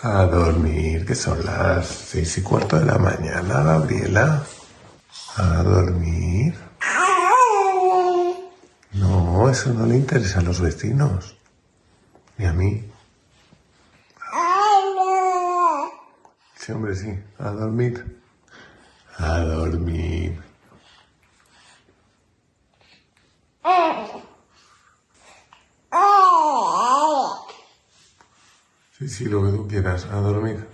A dormir, que son las 6:15 de la mañana, Gabriela. A dormir. No, eso no le interesa a los vecinos. Ni a mí. Sí, hombre, sí. A dormir. A dormir. Sí, lo que tú quieras. A dormir.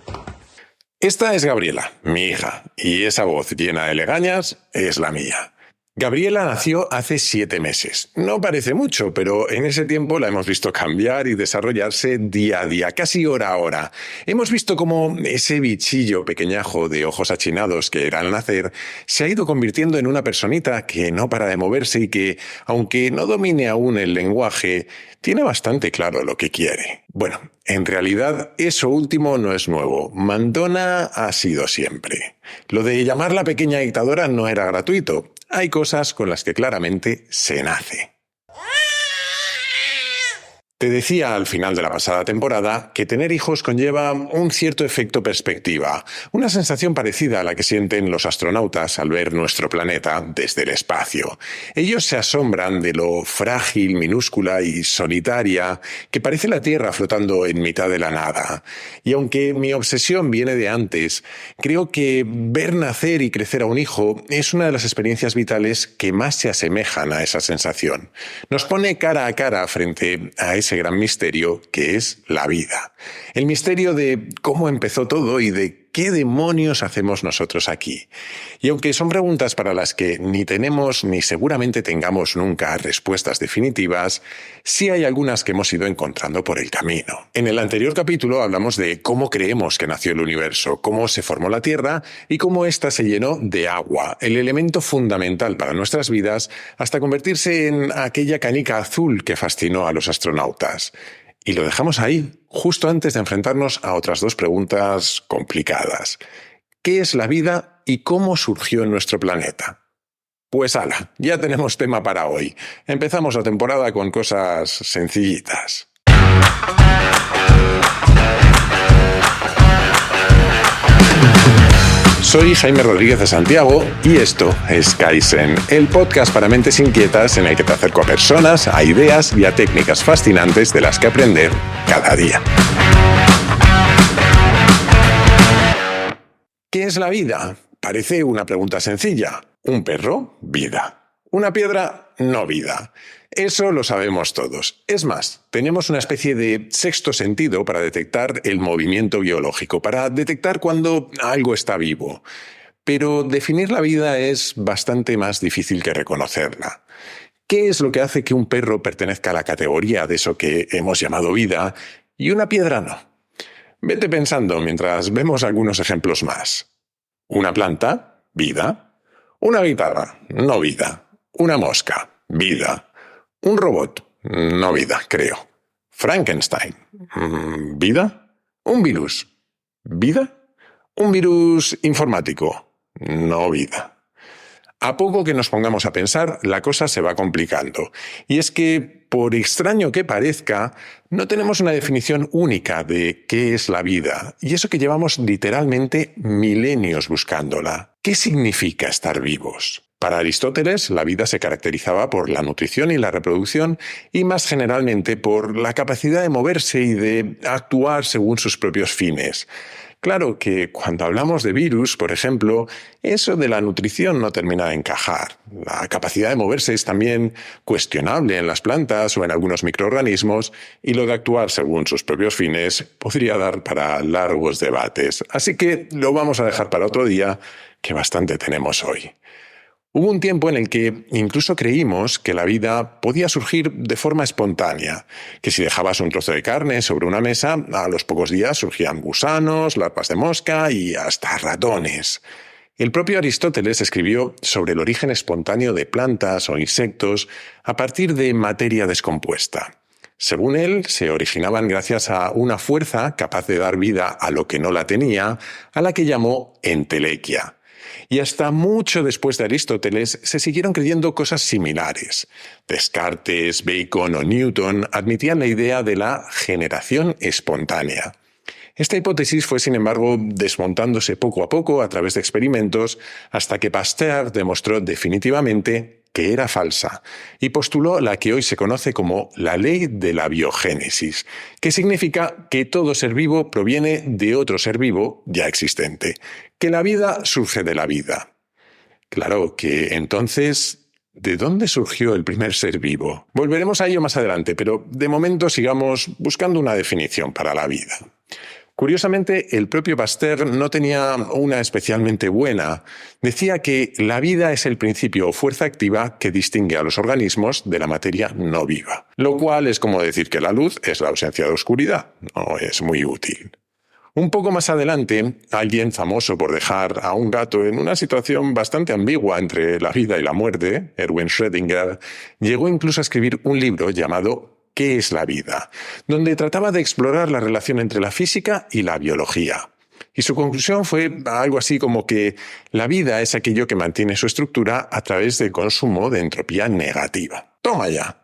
Esta es Gabriela, mi hija, y esa voz llena de legañas es la mía. Gabriela nació hace 7 meses. No parece mucho, pero en ese tiempo la hemos visto cambiar y desarrollarse día a día, casi hora a hora. Hemos visto cómo ese bichillo pequeñajo de ojos achinados que era al nacer se ha ido convirtiendo en una personita que no para de moverse y que, aunque no domine aún el lenguaje, tiene bastante claro lo que quiere. Bueno, en realidad eso último no es nuevo. Mandona ha sido siempre. Lo de llamarla pequeña dictadora no era gratuito. Hay cosas con las que claramente se nace. Te decía al final de la pasada temporada que tener hijos conlleva un cierto efecto perspectiva, una sensación parecida a la que sienten los astronautas al ver nuestro planeta desde el espacio. Ellos se asombran de lo frágil, minúscula y solitaria que parece la Tierra flotando en mitad de la nada. Y aunque mi obsesión viene de antes, creo que ver nacer y crecer a un hijo es una de las experiencias vitales que más se asemejan a esa sensación. Nos pone cara a cara frente a ese gran misterio que es la vida. El misterio de cómo empezó todo y de qué demonios hacemos nosotros aquí. Y aunque son preguntas para las que ni tenemos ni seguramente tengamos nunca respuestas definitivas, sí hay algunas que hemos ido encontrando por el camino. En el anterior capítulo hablamos de cómo creemos que nació el universo, cómo se formó la Tierra y cómo ésta se llenó de agua, el elemento fundamental para nuestras vidas, hasta convertirse en aquella canica azul que fascinó a los astronautas. Y lo dejamos ahí, justo antes de enfrentarnos a otras 2 preguntas complicadas. ¿Qué es la vida y cómo surgió en nuestro planeta? Pues ala, ya tenemos tema para hoy. Empezamos la temporada con cosas sencillitas. Soy Jaime Rodríguez de Santiago y esto es Kaizen, el podcast para mentes inquietas en el que te acerco a personas, a ideas y a técnicas fascinantes de las que aprender cada día. ¿Qué es la vida? Parece una pregunta sencilla. ¿Un perro? Vida. ¿Una piedra? No vida. Eso lo sabemos todos. Es más, tenemos una especie de sexto sentido para detectar el movimiento biológico, para detectar cuando algo está vivo. Pero definir la vida es bastante más difícil que reconocerla. ¿Qué es lo que hace que un perro pertenezca a la categoría de eso que hemos llamado vida y una piedra no? Vete pensando mientras vemos algunos ejemplos más. Una planta, vida. Una guitarra, no vida. Una mosca, vida. Un robot, no vida, creo. Frankenstein, ¿vida? Un virus, ¿vida? Un virus informático, no vida. A poco que nos pongamos a pensar, la cosa se va complicando. Y es que, por extraño que parezca, no tenemos una definición única de qué es la vida. Y eso que llevamos literalmente milenios buscándola. ¿Qué significa estar vivos? Para Aristóteles, la vida se caracterizaba por la nutrición y la reproducción y más generalmente por la capacidad de moverse y de actuar según sus propios fines. Claro que cuando hablamos de virus, por ejemplo, eso de la nutrición no termina de encajar. La capacidad de moverse es también cuestionable en las plantas o en algunos microorganismos y lo de actuar según sus propios fines podría dar para largos debates. Así que lo vamos a dejar para otro día, que bastante tenemos hoy. Hubo un tiempo en el que incluso creímos que la vida podía surgir de forma espontánea, que si dejabas un trozo de carne sobre una mesa, a los pocos días surgían gusanos, larvas de mosca y hasta ratones. El propio Aristóteles escribió sobre el origen espontáneo de plantas o insectos a partir de materia descompuesta. Según él, se originaban gracias a una fuerza capaz de dar vida a lo que no la tenía, a la que llamó entelequia. Y hasta mucho después de Aristóteles se siguieron creyendo cosas similares. Descartes, Bacon o Newton admitían la idea de la generación espontánea. Esta hipótesis fue, sin embargo, desmontándose poco a poco a través de experimentos hasta que Pasteur demostró definitivamente que era falsa y postuló la que hoy se conoce como la ley de la biogénesis, que significa que todo ser vivo proviene de otro ser vivo ya existente, que la vida surge de la vida. Claro que entonces, ¿de dónde surgió el primer ser vivo? Volveremos a ello más adelante, pero de momento sigamos buscando una definición para la vida. Curiosamente, el propio Pasteur no tenía una especialmente buena. Decía que la vida es el principio o fuerza activa que distingue a los organismos de la materia no viva, lo cual es como decir que la luz es la ausencia de oscuridad. No es muy útil. Un poco más adelante, alguien famoso por dejar a un gato en una situación bastante ambigua entre la vida y la muerte, Erwin Schrödinger, llegó incluso a escribir un libro llamado ¿Qué es la vida?, donde trataba de explorar la relación entre la física y la biología. Y su conclusión fue algo así como que la vida es aquello que mantiene su estructura a través del consumo de entropía negativa. ¡Toma ya!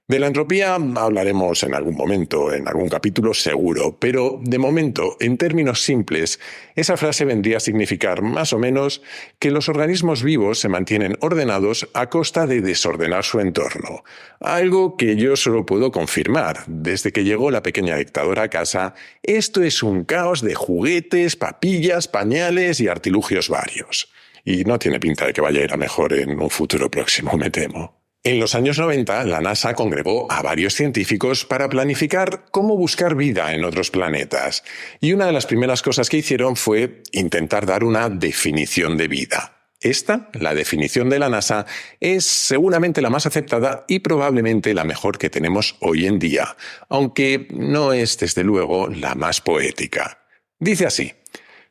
De la entropía hablaremos en algún momento, en algún capítulo seguro, pero de momento, en términos simples, esa frase vendría a significar más o menos que los organismos vivos se mantienen ordenados a costa de desordenar su entorno, algo que yo solo puedo confirmar. Desde que llegó la pequeña dictadora a casa, esto es un caos de juguetes, papillas, pañales y artilugios varios. Y no tiene pinta de que vaya a ir a mejor en un futuro próximo, me temo. En los años 90, la NASA congregó a varios científicos para planificar cómo buscar vida en otros planetas. Y una de las primeras cosas que hicieron fue intentar dar una definición de vida. Esta, la definición de la NASA, es seguramente la más aceptada y probablemente la mejor que tenemos hoy en día, aunque no es, desde luego, la más poética. Dice así: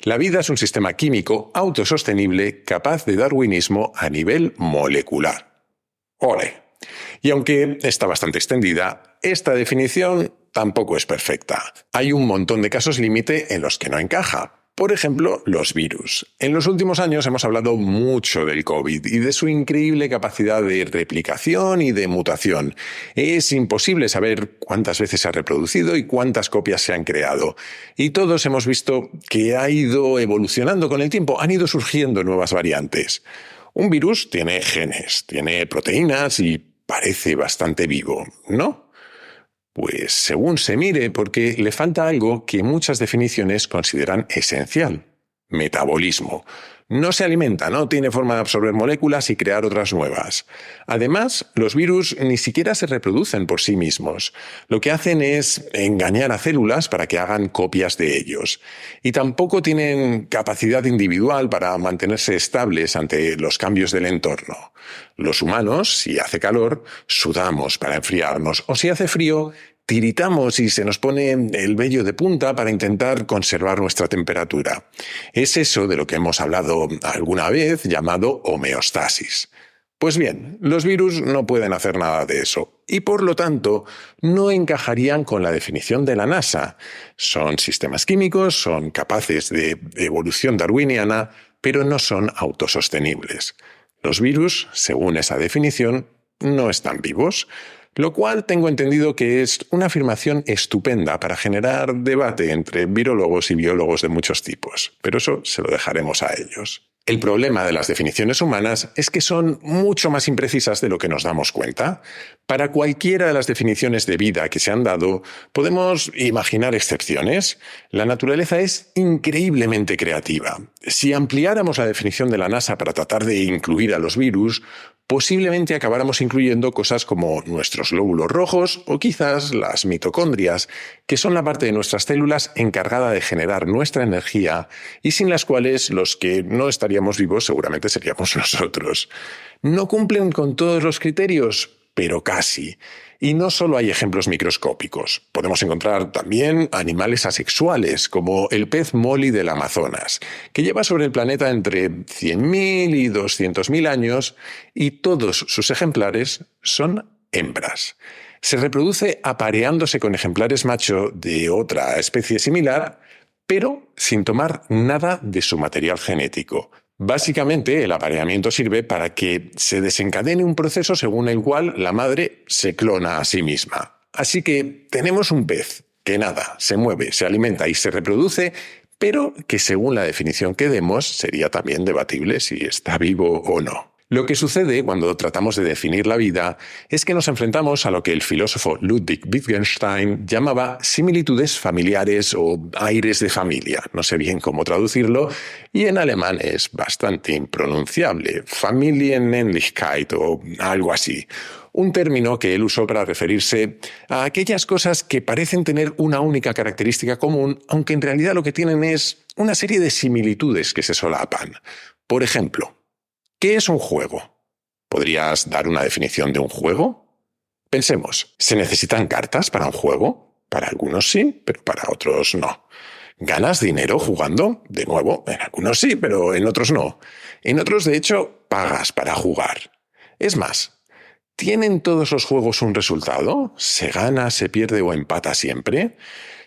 la vida es un sistema químico autosostenible capaz de darwinismo a nivel molecular. ¡Ole! Y aunque está bastante extendida, esta definición tampoco es perfecta. Hay un montón de casos límite en los que no encaja. Por ejemplo, los virus. En los últimos años hemos hablado mucho del COVID y de su increíble capacidad de replicación y de mutación. Es imposible saber cuántas veces se ha reproducido y cuántas copias se han creado. Y todos hemos visto que ha ido evolucionando con el tiempo, han ido surgiendo nuevas variantes. Un virus tiene genes, tiene proteínas y parece bastante vivo, ¿no? Pues según se mire, porque le falta algo que muchas definiciones consideran esencial: metabolismo. No se alimenta, no tiene forma de absorber moléculas y crear otras nuevas. Además, los virus ni siquiera se reproducen por sí mismos. Lo que hacen es engañar a células para que hagan copias de ellos. Y tampoco tienen capacidad individual para mantenerse estables ante los cambios del entorno. Los humanos, si hace calor, sudamos para enfriarnos, o si hace frío, tiritamos y se nos pone el vello de punta para intentar conservar nuestra temperatura. Es eso de lo que hemos hablado alguna vez, llamado homeostasis. Pues bien, los virus no pueden hacer nada de eso y por lo tanto no encajarían con la definición de la NASA. Son sistemas químicos, son capaces de evolución darwiniana, pero no son autosostenibles. Los virus, según esa definición, no están vivos, lo cual tengo entendido que es una afirmación estupenda para generar debate entre virólogos y biólogos de muchos tipos, pero eso se lo dejaremos a ellos. El problema de las definiciones humanas es que son mucho más imprecisas de lo que nos damos cuenta. Para cualquiera de las definiciones de vida que se han dado, podemos imaginar excepciones. La naturaleza es increíblemente creativa. Si ampliáramos la definición de la NASA para tratar de incluir a los virus, posiblemente acabáramos incluyendo cosas como nuestros glóbulos rojos o quizás las mitocondrias, que son la parte de nuestras células encargada de generar nuestra energía y sin las cuales los que no estaríamos vivos seguramente seríamos nosotros. No cumplen con todos los criterios, pero casi. Y no solo hay ejemplos microscópicos. Podemos encontrar también animales asexuales, como el pez Molly del Amazonas, que lleva sobre el planeta entre 100.000 y 200.000 años y todos sus ejemplares son hembras. Se reproduce apareándose con ejemplares macho de otra especie similar, pero sin tomar nada de su material genético. Básicamente, el apareamiento sirve para que se desencadene un proceso según el cual la madre se clona a sí misma. Así que tenemos un pez que nada, se mueve, se alimenta y se reproduce, pero que según la definición que demos sería también debatible si está vivo o no. Lo que sucede cuando tratamos de definir la vida es que nos enfrentamos a lo que el filósofo Ludwig Wittgenstein llamaba similitudes familiares o aires de familia. No sé bien cómo traducirlo, y en alemán es bastante impronunciable, Familienähnlichkeit o algo así. Un término que él usó para referirse a aquellas cosas que parecen tener una única característica común, aunque en realidad lo que tienen es una serie de similitudes que se solapan. Por ejemplo, ¿qué es un juego? ¿Podrías dar una definición de un juego? Pensemos, ¿se necesitan cartas para un juego? Para algunos sí, pero para otros no. ¿Ganas dinero jugando? De nuevo, en algunos sí, pero en otros no. En otros, de hecho, pagas para jugar. Es más, ¿tienen todos los juegos un resultado? ¿Se gana, se pierde o empata siempre?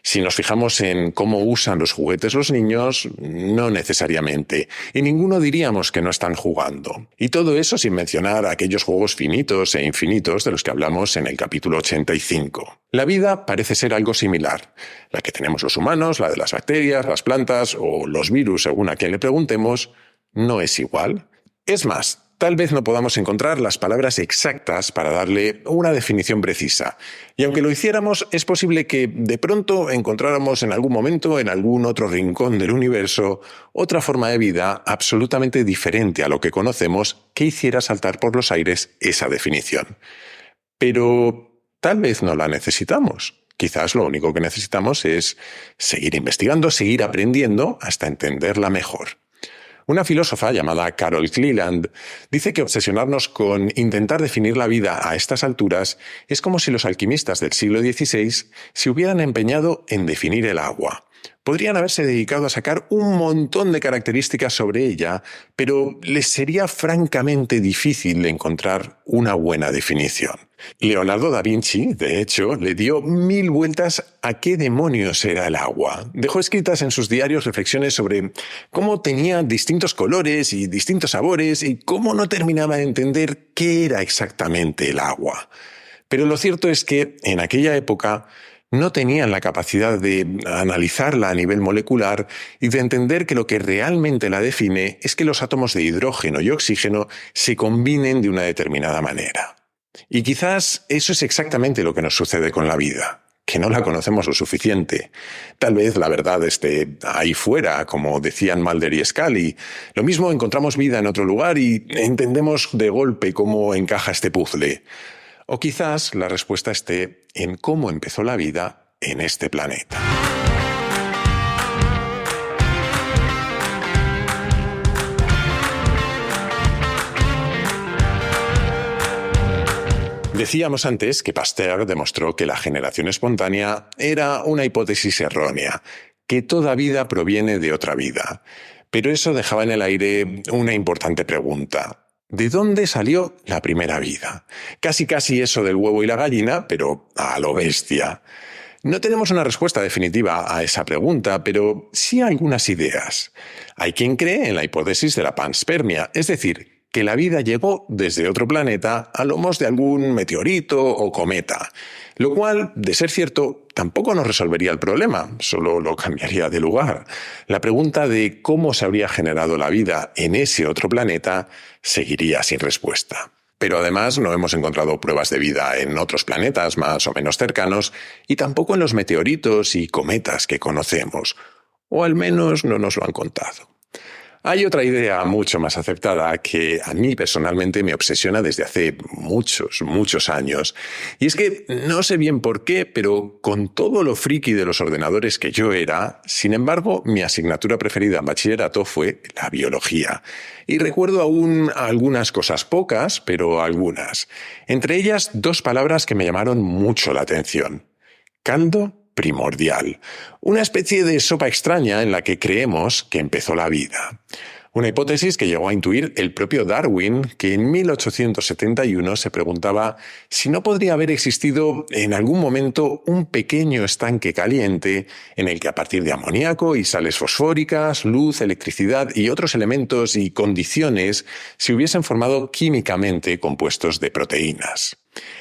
Si nos fijamos en cómo usan los juguetes los niños, no necesariamente. Y ninguno diríamos que no están jugando. Y todo eso sin mencionar aquellos juegos finitos e infinitos de los que hablamos en el capítulo 85. La vida parece ser algo similar. La que tenemos los humanos, la de las bacterias, las plantas o los virus, según a quien le preguntemos, no es igual. Es más, tal vez no podamos encontrar las palabras exactas para darle una definición precisa. Y aunque lo hiciéramos, es posible que de pronto encontráramos en algún momento, en algún otro rincón del universo, otra forma de vida absolutamente diferente a lo que conocemos que hiciera saltar por los aires esa definición. Pero tal vez no la necesitamos. Quizás lo único que necesitamos es seguir investigando, seguir aprendiendo hasta entenderla mejor. Una filósofa llamada Carol Cleland dice que obsesionarnos con intentar definir la vida a estas alturas es como si los alquimistas del siglo XVI se hubieran empeñado en definir el agua. Podrían haberse dedicado a sacar un montón de características sobre ella, pero les sería francamente difícil encontrar una buena definición. Leonardo da Vinci, de hecho, le dio 1000 vueltas a qué demonios era el agua. Dejó escritas en sus diarios reflexiones sobre cómo tenía distintos colores y distintos sabores y cómo no terminaba de entender qué era exactamente el agua. Pero lo cierto es que en aquella época no tenían la capacidad de analizarla a nivel molecular y de entender que lo que realmente la define es que los átomos de hidrógeno y oxígeno se combinen de una determinada manera. Y quizás eso es exactamente lo que nos sucede con la vida, que no la conocemos lo suficiente. Tal vez la verdad esté ahí fuera, como decían Mulder y Scully. Lo mismo encontramos vida en otro lugar y entendemos de golpe cómo encaja este puzzle. O quizás la respuesta esté en cómo empezó la vida en este planeta. Decíamos antes que Pasteur demostró que la generación espontánea era una hipótesis errónea, que toda vida proviene de otra vida. Pero eso dejaba en el aire una importante pregunta. ¿De dónde salió la primera vida? Casi eso del huevo y la gallina, pero a lo bestia. No tenemos una respuesta definitiva a esa pregunta, pero sí algunas ideas. Hay quien cree en la hipótesis de la panspermia, es decir, que la vida llegó desde otro planeta a lomos de algún meteorito o cometa, lo cual, de ser cierto, tampoco nos resolvería el problema, solo lo cambiaría de lugar. La pregunta de cómo se habría generado la vida en ese otro planeta seguiría sin respuesta. Pero además no hemos encontrado pruebas de vida en otros planetas más o menos cercanos y tampoco en los meteoritos y cometas que conocemos, o al menos no nos lo han contado. Hay otra idea mucho más aceptada que a mí personalmente me obsesiona desde hace muchos años. Y es que no sé bien por qué, pero con todo lo friki de los ordenadores que yo era, sin embargo, mi asignatura preferida en bachillerato fue la biología. Y recuerdo aún algunas cosas, pocas, pero algunas. Entre ellas, 2 palabras que me llamaron mucho la atención. Caldo primordial, una especie de sopa extraña en la que creemos que empezó la vida. Una hipótesis que llegó a intuir el propio Darwin, que en 1871 se preguntaba si no podría haber existido en algún momento un pequeño estanque caliente en el que a partir de amoníaco y sales fosfóricas, luz, electricidad y otros elementos y condiciones se hubiesen formado químicamente compuestos de proteínas.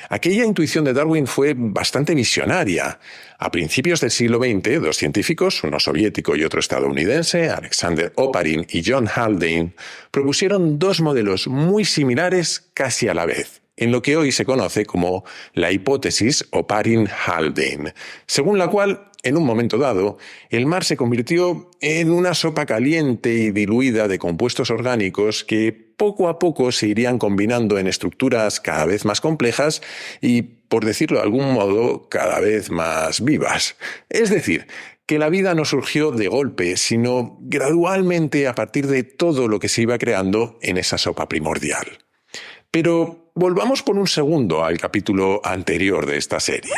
Aquella intuición de Darwin fue bastante visionaria. A principios del siglo XX, dos científicos, uno soviético y otro estadounidense, Alexander Oparin y John Haldane, propusieron dos modelos muy similares casi a la vez, en lo que hoy se conoce como la hipótesis Oparin-Haldane, según la cual, en un momento dado, el mar se convirtió en una sopa caliente y diluida de compuestos orgánicos que poco a poco se irían combinando en estructuras cada vez más complejas y, por decirlo de algún modo, cada vez más vivas. Es decir, que la vida no surgió de golpe, sino gradualmente a partir de todo lo que se iba creando en esa sopa primordial. Pero volvamos por un segundo al capítulo anterior de esta serie.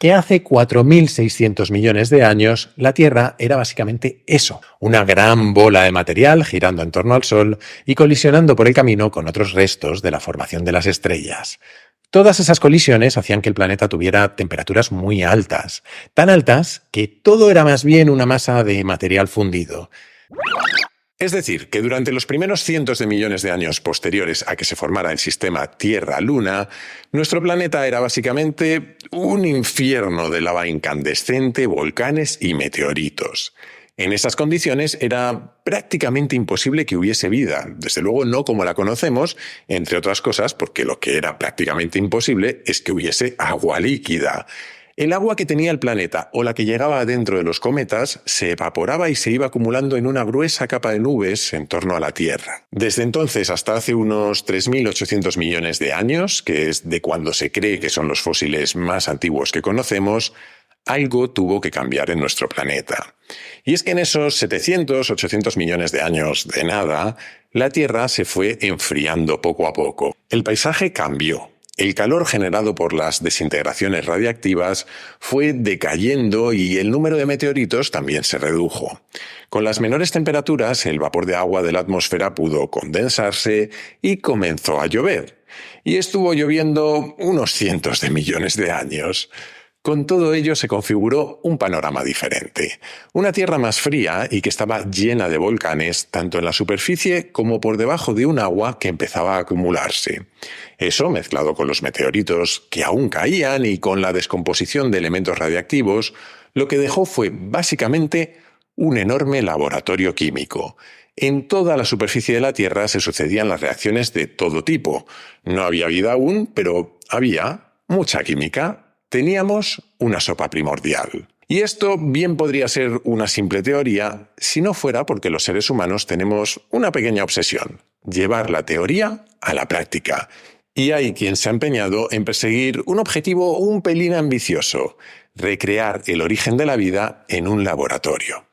Que hace 4.600 millones de años, la Tierra era básicamente eso, una gran bola de material girando en torno al Sol y colisionando por el camino con otros restos de la formación de las estrellas. Todas esas colisiones hacían que el planeta tuviera temperaturas muy altas, tan altas que todo era más bien una masa de material fundido. Es decir, que durante los primeros cientos de millones de años posteriores a que se formara el sistema Tierra-Luna, nuestro planeta era básicamente un infierno de lava incandescente, volcanes y meteoritos. En esas condiciones era prácticamente imposible que hubiese vida, desde luego no como la conocemos, entre otras cosas porque lo que era prácticamente imposible es que hubiese agua líquida. El agua que tenía el planeta o la que llegaba dentro de los cometas se evaporaba y se iba acumulando en una gruesa capa de nubes en torno a la Tierra. Desde entonces hasta hace unos 3.800 millones de años, que es de cuando se cree que son los fósiles más antiguos que conocemos, algo tuvo que cambiar en nuestro planeta. Y es que en esos 700, 800 millones de años de nada, la Tierra se fue enfriando poco a poco. El paisaje cambió. El calor generado por las desintegraciones radiactivas fue decayendo y el número de meteoritos también se redujo. Con las menores temperaturas, el vapor de agua de la atmósfera pudo condensarse y comenzó a llover. Y estuvo lloviendo unos cientos de millones de años. Con todo ello se configuró un panorama diferente. Una Tierra más fría y que estaba llena de volcanes, tanto en la superficie como por debajo de un agua que empezaba a acumularse. Eso, mezclado con los meteoritos que aún caían y con la descomposición de elementos radiactivos, lo que dejó fue básicamente un enorme laboratorio químico. En toda la superficie de la Tierra se sucedían las reacciones de todo tipo. No había vida aún, pero había mucha química. Teníamos una sopa primordial. Y esto bien podría ser una simple teoría si no fuera porque los seres humanos tenemos una pequeña obsesión: llevar la teoría a la práctica. Y hay quien se ha empeñado en perseguir un objetivo un pelín ambicioso: recrear el origen de la vida en un laboratorio.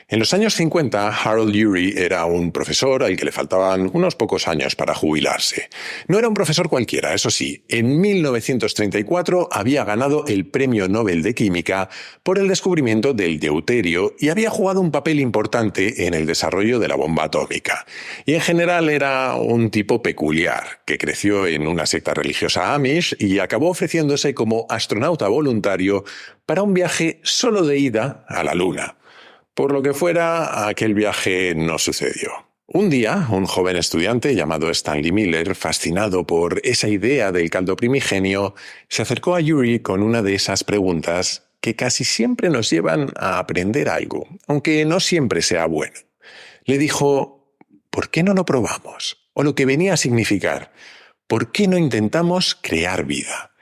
En los años 50, Harold Urey era un profesor al que le faltaban unos pocos años para jubilarse. No era un profesor cualquiera, eso sí. En 1934 había ganado el Premio Nobel de Química por el descubrimiento del deuterio y había jugado un papel importante en el desarrollo de la bomba atómica. Y en general era un tipo peculiar, que creció en una secta religiosa Amish y acabó ofreciéndose como astronauta voluntario para un viaje solo de ida a la Luna. Por lo que fuera, aquel viaje no sucedió. Un día, un joven estudiante llamado Stanley Miller, fascinado por esa idea del caldo primigenio, se acercó a Urey con una de esas preguntas que casi siempre nos llevan a aprender algo, aunque no siempre sea bueno. Le dijo: ¿por qué no lo probamos? O lo que venía a significar: ¿por qué no intentamos crear vida?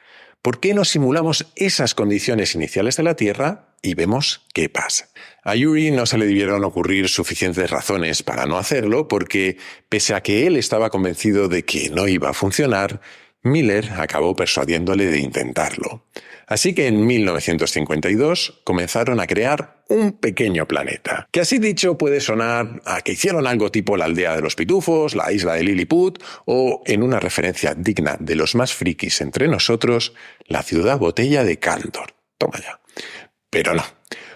¿Por qué no simulamos esas condiciones iniciales de la Tierra y vemos qué pasa? A Urey no se le debieron ocurrir suficientes razones para no hacerlo porque, pese a que él estaba convencido de que no iba a funcionar, Miller acabó persuadiéndole de intentarlo. Así que en 1952 comenzaron a crear un pequeño planeta, que así dicho puede sonar a que hicieron algo tipo la aldea de los pitufos, la isla de Lilliput o, en una referencia digna de los más frikis entre nosotros, la ciudad botella de Kandor. Toma ya. Pero no.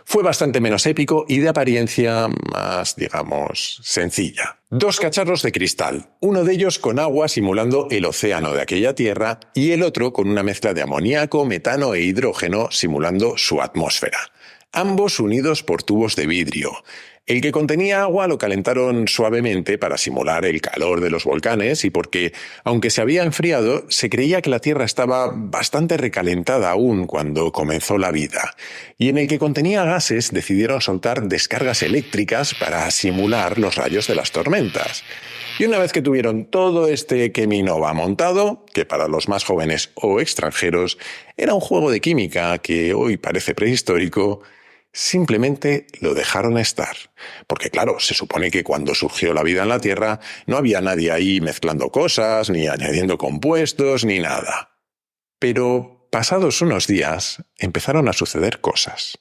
Fue bastante menos épico y de apariencia más, digamos, sencilla. Dos cacharros de cristal, uno de ellos con agua simulando el océano de aquella tierra y el otro con una mezcla de amoníaco, metano e hidrógeno simulando su atmósfera. Ambos unidos por tubos de vidrio. El que contenía agua lo calentaron suavemente para simular el calor de los volcanes y porque, aunque se había enfriado, se creía que la Tierra estaba bastante recalentada aún cuando comenzó la vida. Y en el que contenía gases decidieron soltar descargas eléctricas para simular los rayos de las tormentas. Y una vez que tuvieron todo este Cheminova montado, que para los más jóvenes o extranjeros era un juego de química que hoy parece prehistórico, simplemente lo dejaron estar. Porque claro, se supone que cuando surgió la vida en la Tierra no había nadie ahí mezclando cosas, ni añadiendo compuestos, ni nada. Pero pasados unos días empezaron a suceder cosas.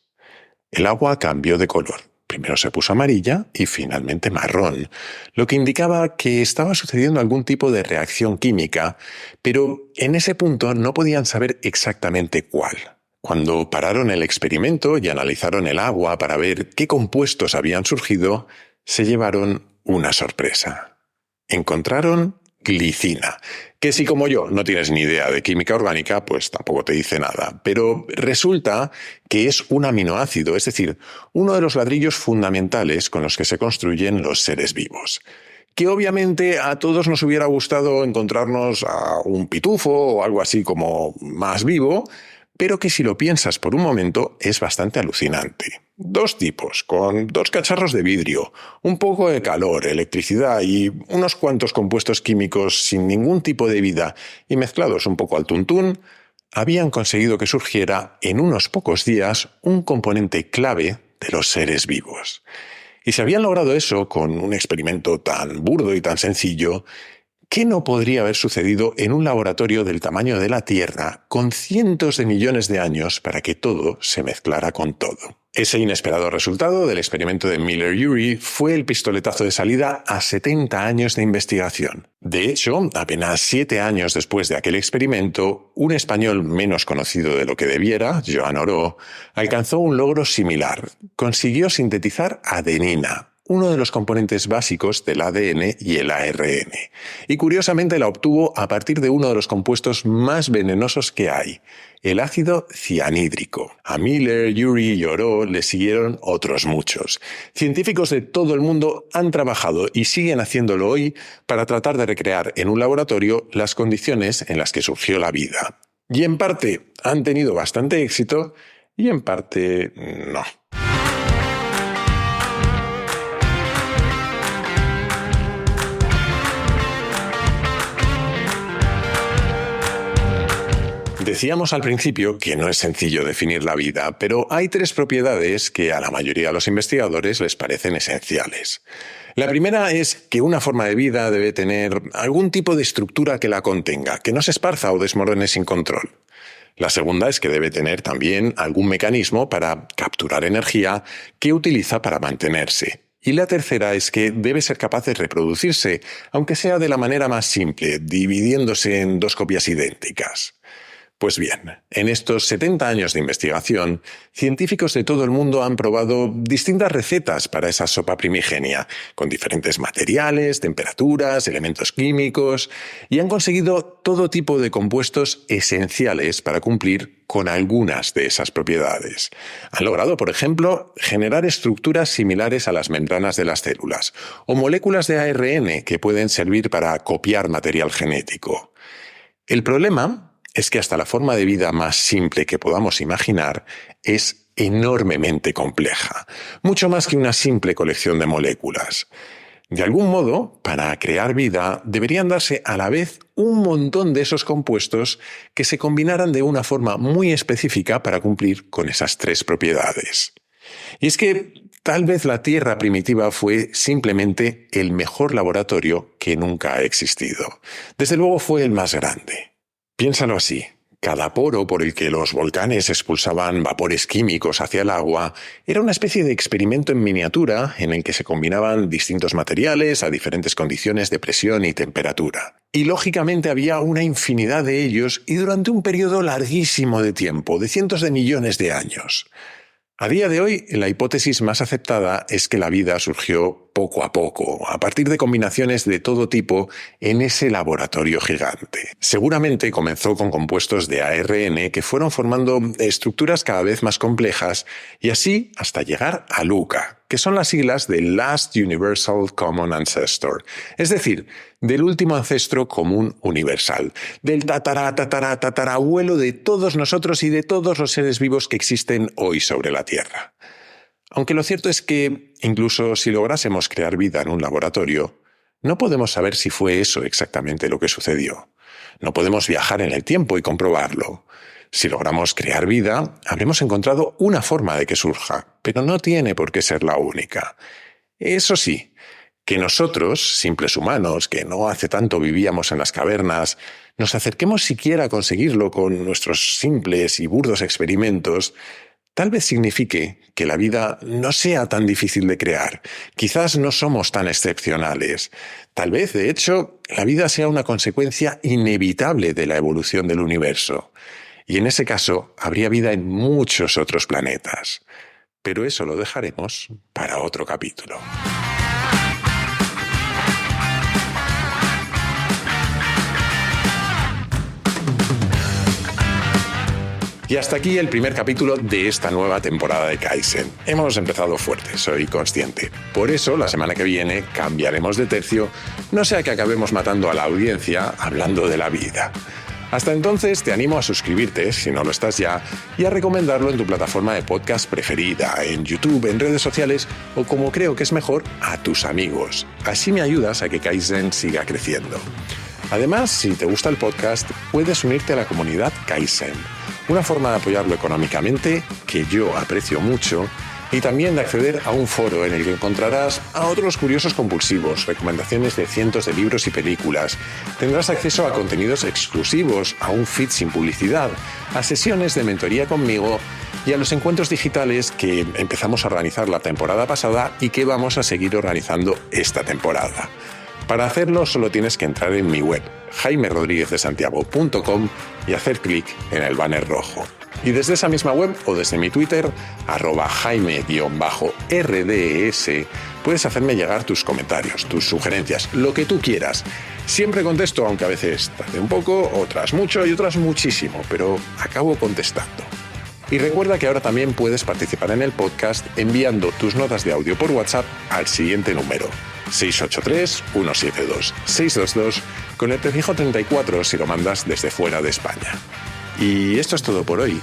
El agua cambió de color. Primero se puso amarilla y finalmente marrón, lo que indicaba que estaba sucediendo algún tipo de reacción química, pero en ese punto no podían saber exactamente cuál. Cuando pararon el experimento y analizaron el agua para ver qué compuestos habían surgido, se llevaron una sorpresa. Encontraron glicina, que si como yo no tienes ni idea de química orgánica, pues tampoco te dice nada. Pero resulta que es un aminoácido, es decir, uno de los ladrillos fundamentales con los que se construyen los seres vivos. Que obviamente a todos nos hubiera gustado encontrarnos a un pitufo o algo así como más vivo, pero que si lo piensas por un momento es bastante alucinante. 2 tipos, con 2 cacharros de vidrio, un poco de calor, electricidad y unos cuantos compuestos químicos sin ningún tipo de vida y mezclados un poco al tuntún, habían conseguido que surgiera en unos pocos días un componente clave de los seres vivos. Y si habían logrado eso con un experimento tan burdo y tan sencillo, ¿qué no podría haber sucedido en un laboratorio del tamaño de la Tierra con cientos de millones de años para que todo se mezclara con todo? Ese inesperado resultado del experimento de Miller-Urey fue el pistoletazo de salida a 70 años de investigación. De hecho, apenas 7 años después de aquel experimento, un español menos conocido de lo que debiera, Joan Oró, alcanzó un logro similar. Consiguió sintetizar adenina, uno de los componentes básicos del ADN y el ARN. Y curiosamente la obtuvo a partir de uno de los compuestos más venenosos que hay, el ácido cianhídrico. A Miller, Urey y Oró le siguieron otros muchos. Científicos de todo el mundo han trabajado y siguen haciéndolo hoy para tratar de recrear en un laboratorio las condiciones en las que surgió la vida. Y en parte han tenido bastante éxito y en parte no. Decíamos al principio que no es sencillo definir la vida, pero hay 3 propiedades que a la mayoría de los investigadores les parecen esenciales. La primera es que una forma de vida debe tener algún tipo de estructura que la contenga, que no se esparza o desmorone sin control. La segunda es que debe tener también algún mecanismo para capturar energía que utiliza para mantenerse. Y la tercera es que debe ser capaz de reproducirse, aunque sea de la manera más simple, dividiéndose en 2 copias idénticas. Pues bien, en estos 70 años de investigación, científicos de todo el mundo han probado distintas recetas para esa sopa primigenia, con diferentes materiales, temperaturas, elementos químicos, y han conseguido todo tipo de compuestos esenciales para cumplir con algunas de esas propiedades. Han logrado, por ejemplo, generar estructuras similares a las membranas de las células, o moléculas de ARN que pueden servir para copiar material genético. El problema es que hasta la forma de vida más simple que podamos imaginar es enormemente compleja, mucho más que una simple colección de moléculas. De algún modo, para crear vida, deberían darse a la vez un montón de esos compuestos que se combinaran de una forma muy específica para cumplir con esas 3 propiedades. Y es que tal vez la Tierra primitiva fue simplemente el mejor laboratorio que nunca ha existido. Desde luego fue el más grande. Piénsalo así. Cada poro por el que los volcanes expulsaban vapores químicos hacia el agua era una especie de experimento en miniatura en el que se combinaban distintos materiales a diferentes condiciones de presión y temperatura. Y lógicamente había una infinidad de ellos y durante un periodo larguísimo de tiempo, de cientos de millones de años. A día de hoy, la hipótesis más aceptada es que la vida surgió poco a poco, a partir de combinaciones de todo tipo en ese laboratorio gigante. Seguramente comenzó con compuestos de ARN que fueron formando estructuras cada vez más complejas y así hasta llegar a LUCA, que son las siglas de Last Universal Common Ancestor, es decir, del último ancestro común universal, del tatarabuelo de todos nosotros y de todos los seres vivos que existen hoy sobre la Tierra. Aunque lo cierto es que, incluso si lográsemos crear vida en un laboratorio, no podemos saber si fue eso exactamente lo que sucedió. No podemos viajar en el tiempo y comprobarlo. Si logramos crear vida, habremos encontrado una forma de que surja, pero no tiene por qué ser la única. Eso sí, que nosotros, simples humanos, que no hace tanto vivíamos en las cavernas, nos acerquemos siquiera a conseguirlo con nuestros simples y burdos experimentos, tal vez signifique que la vida no sea tan difícil de crear. Quizás no somos tan excepcionales. Tal vez, de hecho, la vida sea una consecuencia inevitable de la evolución del universo. Y en ese caso, habría vida en muchos otros planetas. Pero eso lo dejaremos para otro capítulo. Y hasta aquí el primer capítulo de esta nueva temporada de Kaizen. Hemos empezado fuerte, soy consciente. Por eso, la semana que viene cambiaremos de tercio, no sea que acabemos matando a la audiencia hablando de la vida. Hasta entonces te animo a suscribirte, si no lo estás ya, y a recomendarlo en tu plataforma de podcast preferida, en YouTube, en redes sociales o, como creo que es mejor, a tus amigos. Así me ayudas a que Kaizen siga creciendo. Además, si te gusta el podcast, puedes unirte a la comunidad Kaizen, una forma de apoyarlo económicamente que yo aprecio mucho, y también de acceder a un foro en el que encontrarás a otros curiosos compulsivos, recomendaciones de cientos de libros y películas. Tendrás acceso a contenidos exclusivos, a un feed sin publicidad, a sesiones de mentoría conmigo y a los encuentros digitales que empezamos a organizar la temporada pasada y que vamos a seguir organizando esta temporada. Para hacerlo solo tienes que entrar en mi web, jaimerodriguezdesantiago.com, y hacer clic en el banner rojo. Y desde esa misma web o desde mi Twitter, @jaime_rds, puedes hacerme llegar tus comentarios, tus sugerencias, lo que tú quieras. Siempre contesto, aunque a veces tarde un poco, otras mucho y otras muchísimo, pero acabo contestando. Y recuerda que ahora también puedes participar en el podcast enviando tus notas de audio por WhatsApp al siguiente número: 683-172-622, con el prefijo 34 si lo mandas desde fuera de España. Y esto es todo por hoy.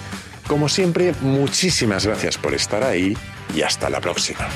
Como siempre, muchísimas gracias por estar ahí y hasta la próxima.